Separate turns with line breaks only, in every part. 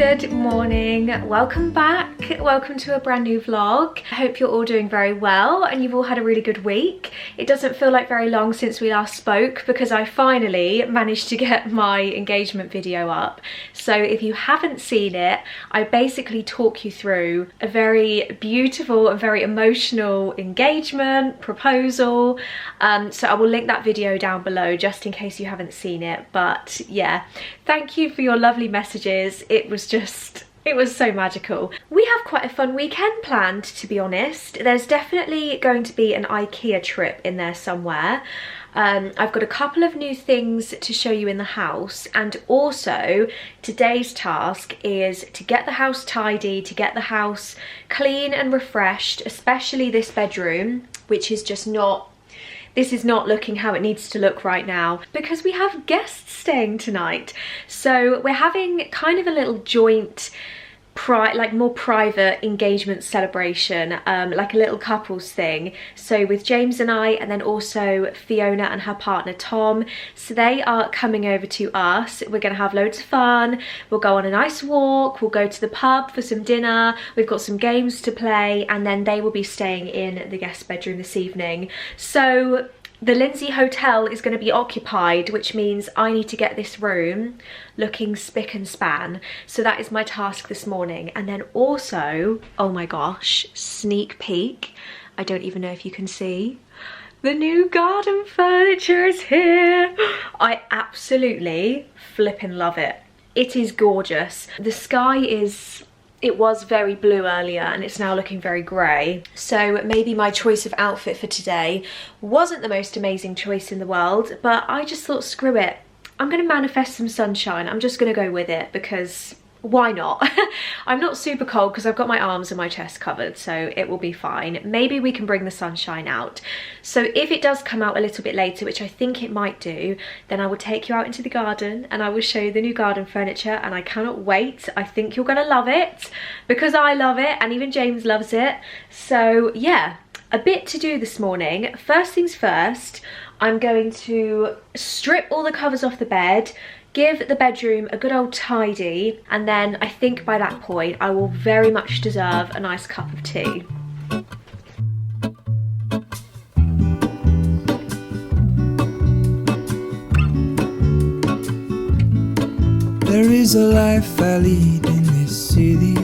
Good morning, welcome back, welcome to a brand new vlog. I hope you're all doing very well and you've all had a really good week. It doesn't feel like very long since we last spoke because I finally managed to get my engagement video up. So if you haven't seen it, I basically talk you through a very beautiful and very emotional engagement proposal. So I will link that video down below just in case you haven't seen it. But yeah, thank you for your lovely messages. It was so magical. We have quite a fun weekend planned, to be honest. There's definitely going to be an Ikea trip in there somewhere. I've got a couple of new things to show you in the house, and also today's task is to get the house tidy, to get the house clean and refreshed, especially this bedroom, which is just not, this is not looking how it needs to look right now because we have guests staying tonight. So we're having kind of a little joint more private engagement celebration, like a little couples thing. So with James and I, and then also Fiona and her partner Tom. So they are coming over to us. We're gonna have loads of fun. We'll go on a nice walk, we'll go to the pub for some dinner, we've got some games to play, and then they will be staying in the guest bedroom this evening. So the Lyndsey hotel is going to be occupied, which means I need to get this room looking spick and span. So that is my task this morning. And then also, oh my gosh, sneak peek. I don't even know if you can see. The new garden furniture is here. I absolutely flipping love it. It is gorgeous. The sky is... It was very blue earlier and it's now looking very grey. So maybe my choice of outfit for today wasn't the most amazing choice in the world, but I just thought, screw it. I'm gonna manifest some sunshine. I'm just gonna go with it because why not? I'm not super cold because I've got my arms and my chest covered, so it will be fine. Maybe we can bring the sunshine out. So if it does come out a little bit later, which I think it might do, then I will take you out into the garden and I will show you the new garden furniture, and I cannot wait. I think you're gonna love it because I love it and even James loves it. So yeah, a bit to do this morning. First things first, I'm going to strip all the covers off the bed, give the bedroom a good old tidy, and then I think by that point I will very much deserve a nice cup of tea.
There is a life I lead in this city,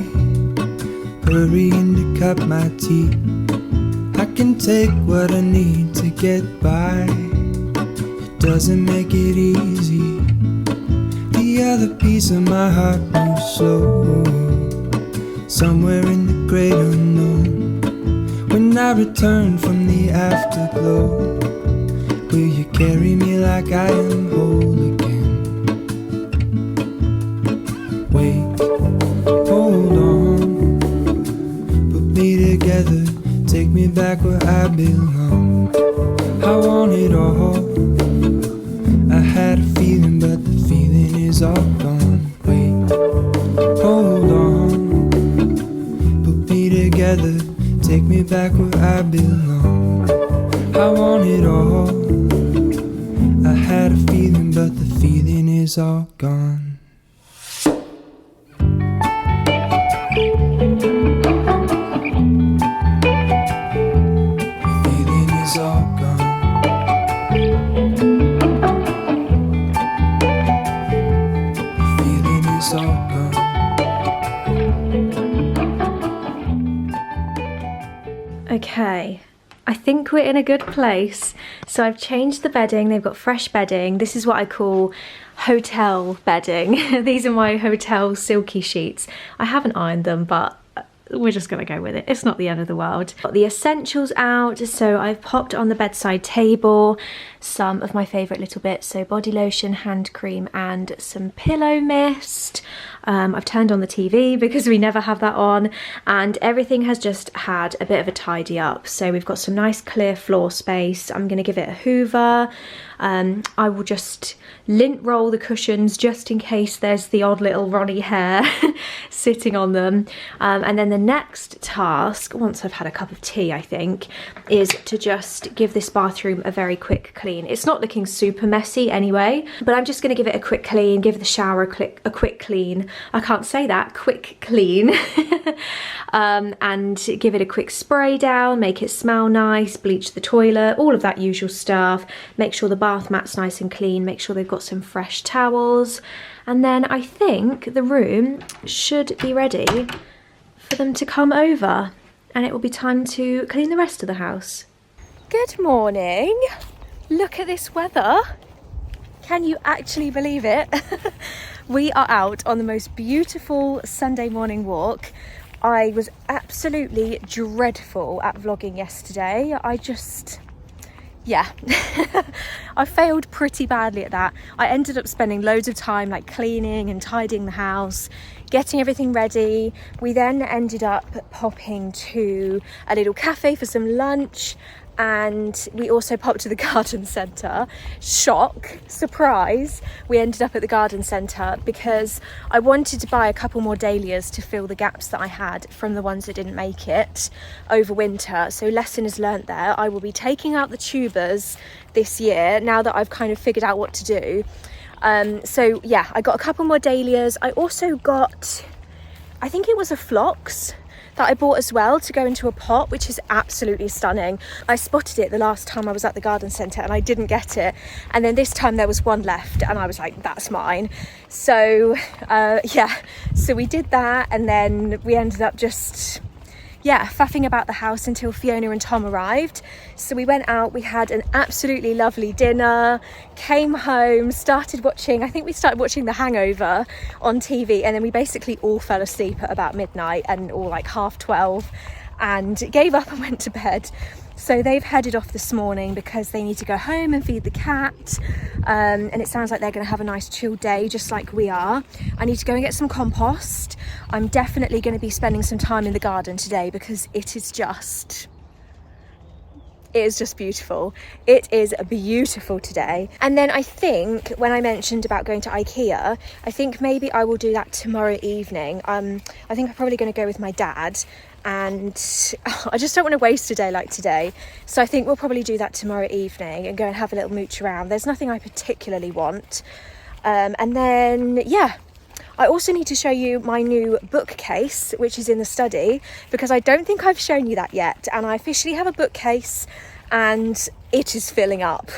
hurrying to cut my teeth. I can take what I need to get by. It doesn't make it easy. The other piece of my heart moves slow, somewhere in the great unknown. When I return from the afterglow, will you carry me like I am whole again? Wait, hold on, put me together, take me back where I belong. I want it all. I had a feeling, but the feeling is all gone. Wait, hold on, put me together, take me back where I belong. I want it all. I had a feeling, but the feeling is all gone. The feeling is all gone.
Okay, I think we're in a good place. So I've changed the bedding, they've got fresh bedding. This is what I call hotel bedding. These are my hotel silky sheets. I haven't ironed them, but we're just gonna go with it. It's not the end of the world. Got the essentials out, so I've popped on the bedside table some of my favourite little bits, so body lotion, hand cream and some pillow mist. I've turned on the TV because we never have that on, and everything has just had a bit of a tidy up. So we've got some nice clear floor space. I'm going to give it a hoover. I will just lint roll the cushions just in case there's the odd little Ronnie hair sitting on them. And then the next task, once I've had a cup of tea I think, is to just give this bathroom a very quick clean clean. It's not looking super messy anyway, but I'm just going to give it a quick clean, give the shower a quick clean. I can't say that, quick clean. And give it a quick spray down, make it smell nice, bleach the toilet, all of that usual stuff. Make sure the bath mat's nice and clean, make sure they've got some fresh towels. And then I think the room should be ready for them to come over, and it will be time to clean the rest of the house. Good morning. Look at this weather. Can you actually believe it? We are out on the most beautiful Sunday morning walk. I was absolutely dreadful at vlogging yesterday. Yeah, I failed pretty badly at that. I ended up spending loads of time like cleaning and tidying the house, getting everything ready. We then ended up popping to a little cafe for some lunch, and we also popped to the garden centre. Shock, surprise, we ended up at the garden centre because I wanted to buy a couple more dahlias to fill the gaps that I had from the ones that didn't make it over winter. So lesson is learnt there. I will be taking out the tubers this year now that I've kind of figured out what to do. So yeah, I got a couple more dahlias. I also got, I think it was a phlox that I bought as well to go into a pot, which is absolutely stunning. I spotted it the last time I was at the garden centre and I didn't get it, and then this time there was one left and I was like, that's mine. So yeah, so we did that, and then we ended up just faffing about the house until Fiona and Tom arrived. So we went out, we had an absolutely lovely dinner, came home, started watching The Hangover on TV, and then we basically all fell asleep at about midnight or like 12:30 and gave up and went to bed. So they've headed off this morning because they need to go home and feed the cat, and it sounds like they're going to have a nice chill day just like we are. I need to go and get some compost. I'm definitely going to be spending some time in the garden today because it is just beautiful. It is beautiful today. And then I think when I mentioned about going to Ikea, I think maybe I will do that tomorrow evening. I think I'm probably going to go with my dad, and I just don't want to waste a day like today. So I think we'll probably do that tomorrow evening and go and have a little mooch around. There's nothing I particularly want. And then, yeah, I also need to show you my new bookcase, which is in the study, because I don't think I've shown you that yet. And I officially have a bookcase and it is filling up.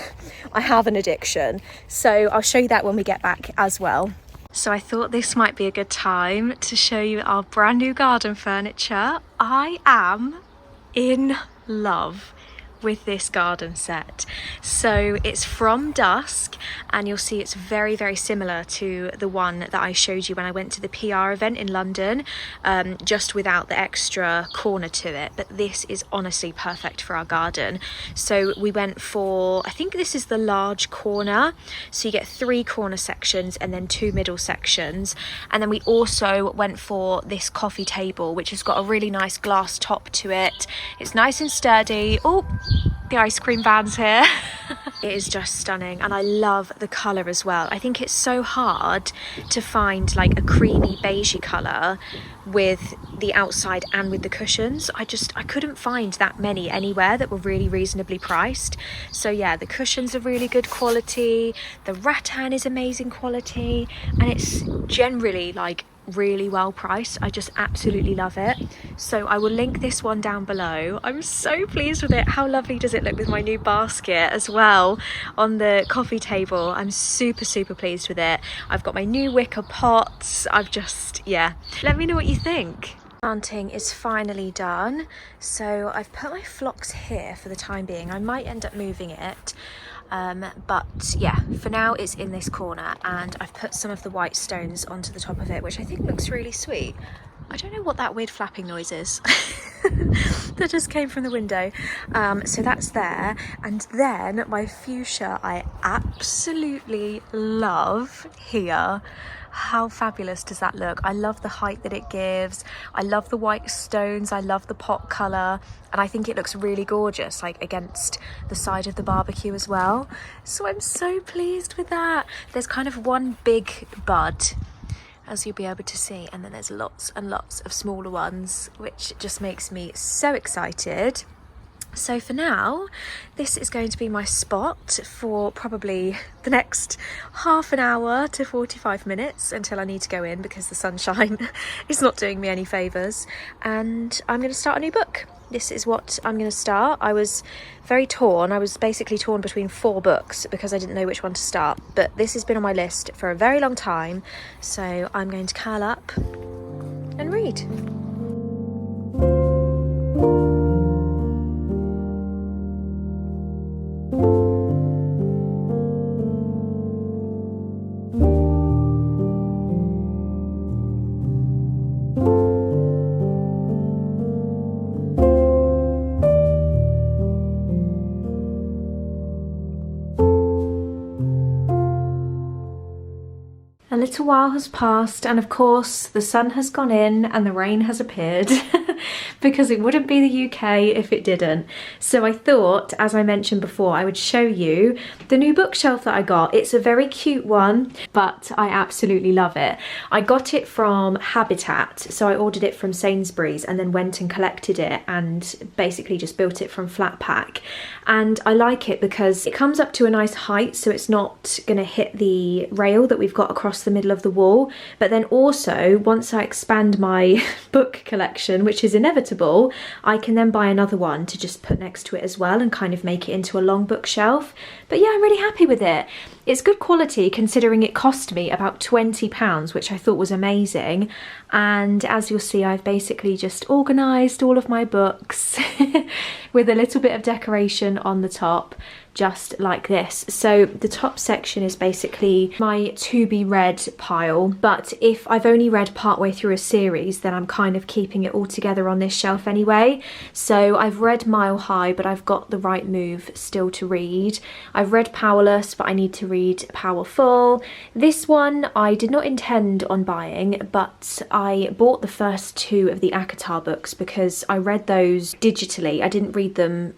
I have an addiction. So I'll show you that when we get back as well. So I thought this might be a good time to show you our brand new garden furniture. I am in love with this garden set. So it's from Dusk, and you'll see it's very, very similar to the one that I showed you when I went to the PR event in London, just without the extra corner to it. But this is honestly perfect for our garden. So we went for, I think this is the large corner, so you get 3 corner sections and then 2 middle sections. And then we also went for this coffee table, which has got a really nice glass top to it. It's nice and sturdy. Oh, the ice cream van's here. It is just stunning, and I love the colour as well. I think it's so hard to find like a creamy beigey colour with the outside and with the cushions. I couldn't find that many anywhere that were really reasonably priced. So yeah, the cushions are really good quality, the rattan is amazing quality, and it's generally like really well priced. I just absolutely love it. So I will link this one down below. I'm so pleased with it. How lovely does it look with my new basket as well on the coffee table? I'm super pleased with it. I've got my new wicker pots. Yeah, let me know what you think. Planting is finally done, so I've put my phlox here for the time being. I might end up moving it, but yeah, for now it's in this corner, and I've put some of the white stones onto the top of it, which I think looks really sweet. I don't know what that weird flapping noise is that just came from the window. So that's there. And then my fuchsia I absolutely love here. How fabulous does that look? I love the height that it gives. I love the white stones. I love the pot colour. And I think it looks really gorgeous, like against the side of the barbecue as well. So I'm so pleased with that. There's kind of one big bud, as you'll be able to see, and then there's lots and lots of smaller ones, which just makes me so excited. So for now, this is going to be my spot for probably the next half an hour to 45 minutes until I need to go in because the sunshine is not doing me any favours. And I'm going to start a new book. This is what I'm going to start. I was very torn. I was basically torn between 4 books because I didn't know which one to start. But this has been on my list for a very long time. So I'm going to curl up and read. A little while has passed and of course the sun has gone in and the rain has appeared because it wouldn't be the UK if it didn't. So I thought, as I mentioned before, I would show you the new bookshelf that I got. It's a very cute one, but I absolutely love it. I got it from Habitat, so I ordered it from Sainsbury's and then went and collected it and basically just built it from flat pack. And I like it because it comes up to a nice height, so it's not going to hit the rail that we've got across the middle of the wall. But then also, once I expand my book collection, which is inevitable, I can then buy another one to just put next to it as well and kind of make it into a long bookshelf. But yeah, I'm really happy with it. It's good quality considering it cost me about £20, which I thought was amazing. And as you'll see, I've basically just organised all of my books with a little bit of decoration on the top, just like this. So the top section is basically my to be read pile, but if I've only read partway through a series, then I'm kind of keeping it all together on this shelf anyway. So I've read Mile High, but I've got The Right Move still to read. I've read Powerless, but I need to read Powerful. This one I did not intend on buying, but I bought the first 2 of the ACOTAR books because I read those digitally. I didn't read them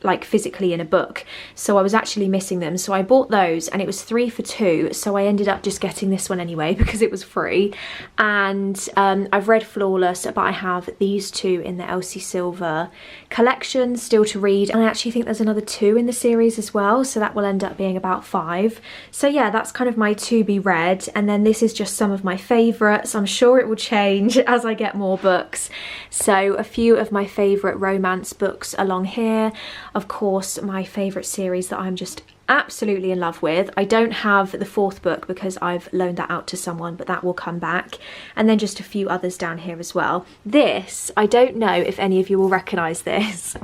like physically in a book, so I was actually missing them, so I bought those and it was 3 for 2, so I ended up just getting this one anyway because it was free. And I've read Flawless, but I have these 2 in the Elsie Silver collection still to read, and I actually think there's another 2 in the series as well, so that will end up being about 5. So yeah, that's kind of my to be read, and then this is just some of my favourites. I'm sure it will change as I get more books. So a few of my favourite romance books along here. Of course, my favourite series that I'm just absolutely in love with. I don't have the 4th book because I've loaned that out to someone, but that will come back. And then just a few others down here as well. This, I don't know if any of you will recognise this,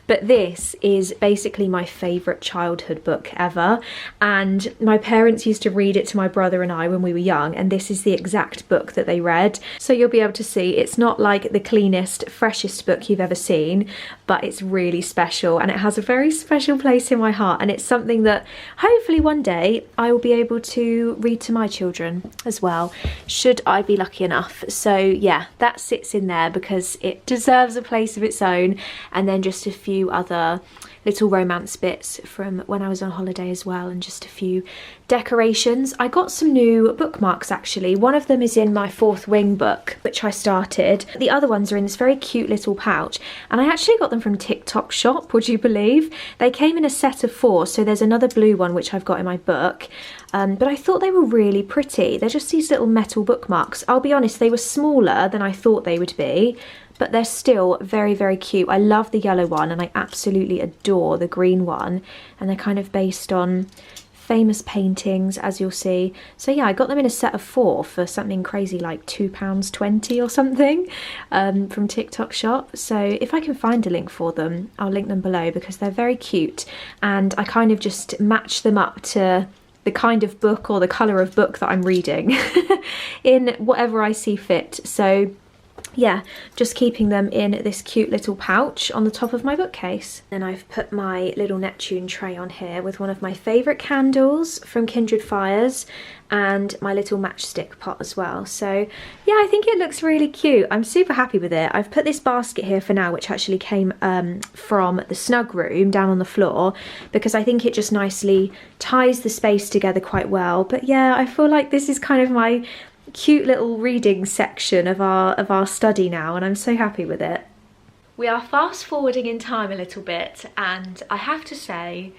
but this is basically my favourite childhood book ever. And my parents used to read it to my brother and I when we were young, and this is the exact book that they read. So you'll be able to see it's not like the cleanest, freshest book you've ever seen, but it's really special and it has a very special place in my heart, and it's something that hopefully one day I will be able to read to my children as well, should I be lucky enough. So yeah, that sits in there because it deserves a place of its own. And then just a few other little romance bits from when I was on holiday as well, and just a few decorations. I got some new bookmarks actually. One of them is in my Fourth Wing book, which I started. The other ones are in this very cute little pouch, and I actually got them from TikTok shop, would you believe? They came in a set of 4, so there's another blue one which I've got in my book. But I thought they were really pretty. They're just these little metal bookmarks. I'll be honest, they were smaller than I thought they would be, but they're still very, very cute. I love the yellow one and I absolutely adore the green one. And they're kind of based on famous paintings, as you'll see. So yeah, I got them in a set of 4 for something crazy like £2.20 or something from TikTok shop. So if I can find a link for them, I'll link them below because they're very cute. And I kind of just match them up to the kind of book or the colour of book that I'm reading in whatever I see fit. So yeah, just keeping them in this cute little pouch on the top of my bookcase. Then I've put my little Neptune tray on here with one of my favourite candles from Kindred Fires and my little matchstick pot as well. So yeah, I think it looks really cute. I'm super happy with it. I've put this basket here for now, which actually came from the snug room down on the floor, because I think it just nicely ties the space together quite well. But yeah, I feel like this is kind of my cute little reading section of our study now, and I'm so happy with it. We are fast forwarding in time a little bit, and I have to say,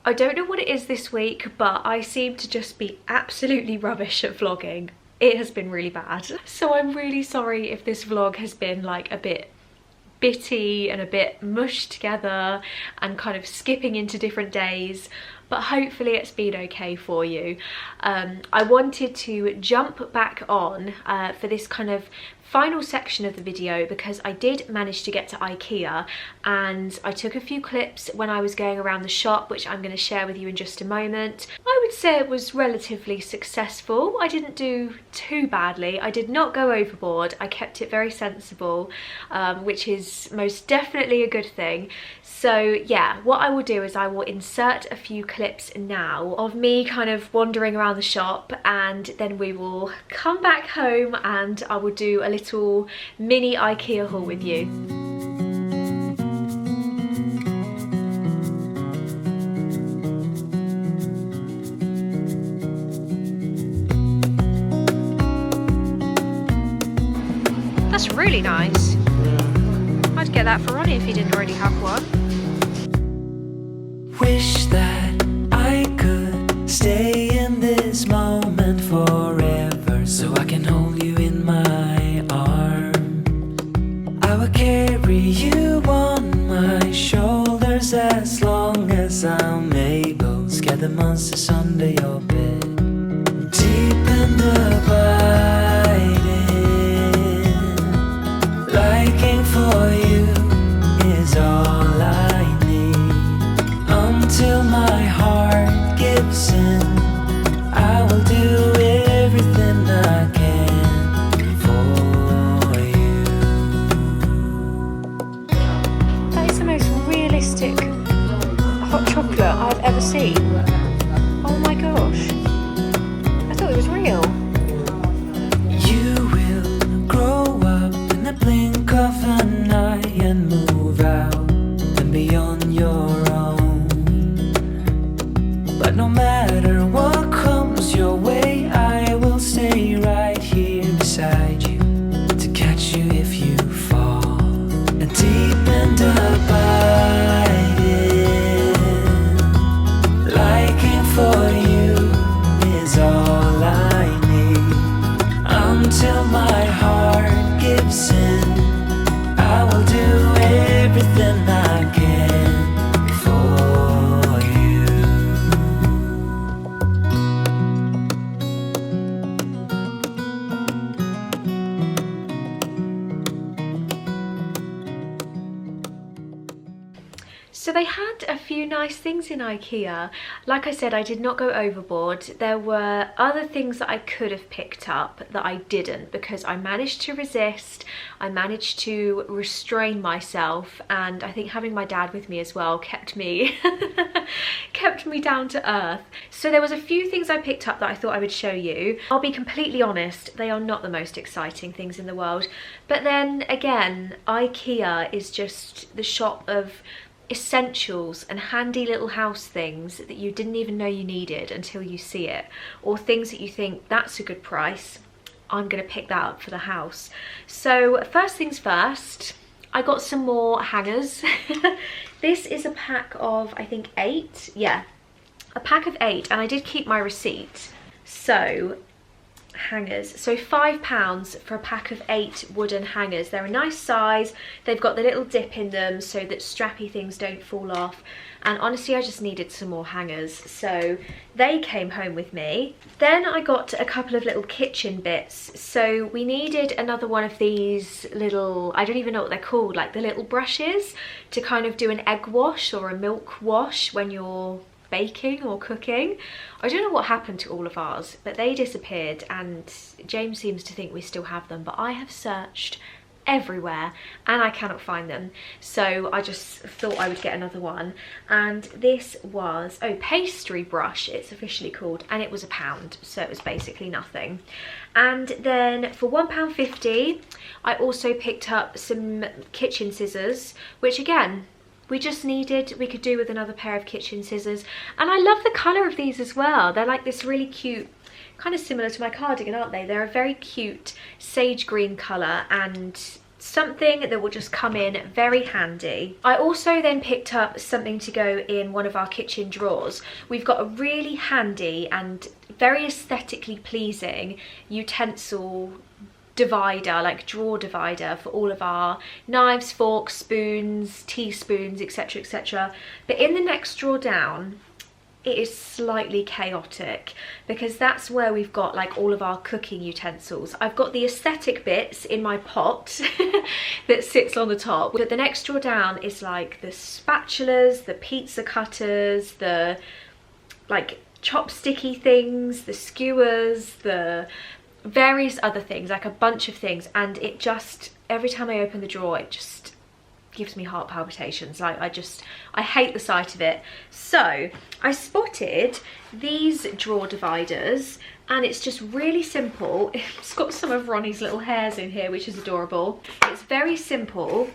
I don't know what it is this week, but I seem to just be absolutely rubbish at vlogging. It has been really bad. So I'm really sorry if this vlog has been like a bit bitty and a bit mushed together and kind of skipping into different days, but hopefully it's been okay for you. I wanted to jump back on for this kind of final section of the video because I did manage to get to Ikea, and I took a few clips when I was going around the shop, which I'm going to share with you in just a moment. I would say it was relatively successful. I didn't do too badly. I did not go overboard. I kept it very sensible, which is most definitely a good thing. So yeah, what I will do is I will insert a few clips now of me kind of wandering around the shop, and then we will come back home and I will do a little mini Ikea haul with you. That's really nice. I'd get that for Ronnie if he didn't already have one.
Wish that I could stay in this moment forever, so I can hold you in my arms. I will carry you on my shoulders as long as I'm able. Scare the monsters under your bed. Deep and abiding, liking for you is all I need. Until my heart gives in, I will do everything I can for you.
That is the most realistic hot chocolate I've ever seen. Oh my gosh. I thought it was real.
You will grow up in the blink of an eye and move out and be on your own. But no matter what comes your way, I will stay right here beside you to catch you if you fall. And deep and abiding, liking for you is all I need. Until my heart gives in, I will do everything I can for you.
So they had a few nice things in Ikea. Like I said, I did not go overboard. There were other things that I could have picked up that I didn't, because I managed to resist. I managed to restrain myself, and I think having my dad with me as well kept me kept me down to earth. So there was a few things I picked up that I thought I would show you. I'll be completely honest, they are not the most exciting things in the world. But then again, Ikea is just the shop of essentials and handy little house things that you didn't even know you needed until you see it, or things that you think, that's a good price, I'm gonna pick that up for the house. So first things first, I got some more hangers. This is a pack of, I think 8, yeah, a pack of 8, and I did keep my receipt. So hangers, so £5 for a pack of 8 wooden hangers. They're a nice size, they've got the little dip in them so that strappy things don't fall off, and honestly I just needed some more hangers, so they came home with me. Then I got a couple of little kitchen bits. So we needed another one of these little, I don't even know what they're called, like the little brushes to kind of do an egg wash or a milk wash when you're baking or cooking. I don't know what happened to all of ours, but they disappeared, and James seems to think we still have them, but I have searched everywhere and I cannot find them, so I just thought I would get another one. And this was, oh, pastry brush it's officially called, and it was £1, so it was basically nothing. And then for £1.50 I also picked up some kitchen scissors, which again we just needed, we could do with another pair of kitchen scissors. And I love the colour of these as well. They're like this really cute, kind of similar to my cardigan, aren't they? They're a very cute sage green colour, and something that will just come in very handy. I also then picked up something to go in one of our kitchen drawers. We've got a really handy and very aesthetically pleasing utensil divider, like drawer divider, for all of our knives, forks, spoons, teaspoons, etc, etc. But in the next drawer down, it is slightly chaotic because that's where we've got like all of our cooking utensils. I've got the aesthetic bits in my pot that sits on the top, but the next drawer down is like the spatulas, the pizza cutters, the like chopsticky things, the skewers, the various other things, like a bunch of things, and it just, every time I open the drawer, it just gives me heart palpitations. Like I hate the sight of it. So I spotted these drawer dividers, and it's just really simple. It's got some of Ronnie's little hairs in here, which is adorable. It's very simple.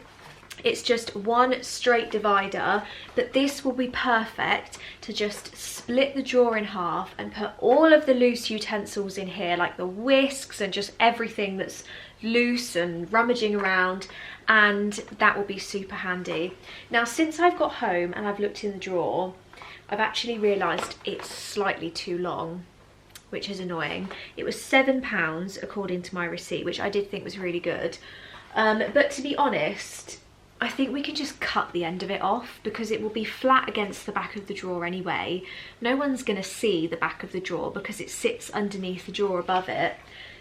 It's just one straight divider, but this will be perfect to just split the drawer in half and put all of the loose utensils in here, like the whisks and just everything that's loose and rummaging around, and that will be super handy. Now, since I've got home and I've looked in the drawer, I've actually realised it's slightly too long, which is annoying. It was £7 according to my receipt, which I did think was really good. But to be honest, I think we can just cut the end of it off because it will be flat against the back of the drawer anyway. No one's going to see the back of the drawer because it sits underneath the drawer above it.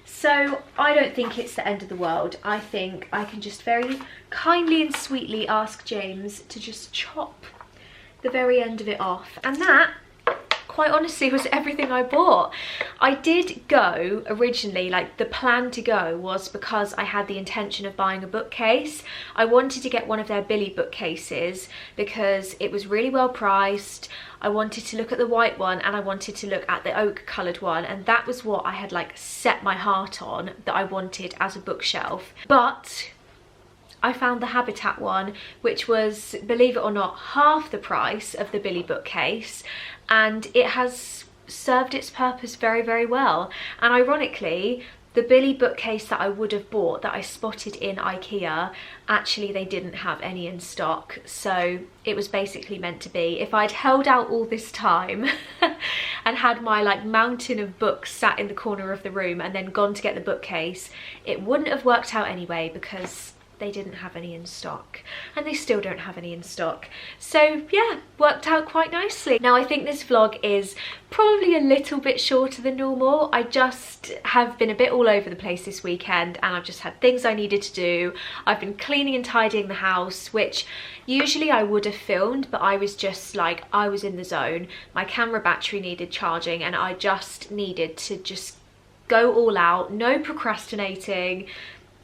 So I don't think it's the end of the world. I think I can just very kindly and sweetly ask James to just chop the very end of it off. And that, quite honestly, was everything I bought. I did go originally, like the plan to go was because I had the intention of buying a bookcase. I wanted to get one of their Billy bookcases because it was really well priced. I wanted to look at the white one and I wanted to look at the oak coloured one, and that was what I had like set my heart on that I wanted as a bookshelf. But I found the Habitat one, which was, believe it or not, half the price of the Billy bookcase, and it has served its purpose very, very well. And ironically, the Billy bookcase that I would have bought, that I spotted in Ikea, actually they didn't have any in stock, so it was basically meant to be. If I'd held out all this time and had my like mountain of books sat in the corner of the room and then gone to get the bookcase, it wouldn't have worked out anyway because they didn't have any in stock, and they still don't have any in stock. So yeah, worked out quite nicely. Now I think this vlog is probably a little bit shorter than normal. I just have been a bit all over the place this weekend and I've just had things I needed to do. I've been cleaning and tidying the house, which usually I would have filmed, but I was just like, I was in the zone. My camera battery needed charging and I just needed to just go all out, no procrastinating,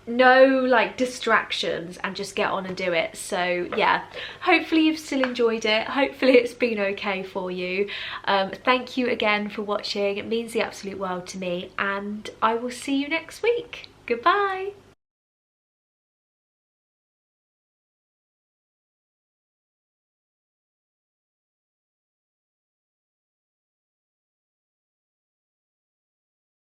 no like distractions, and just get on and do it. So yeah, hopefully you've still enjoyed it. Hopefully it's been okay for you. Thank you again for watching. It means the absolute world to me, and I will see you next week. Goodbye.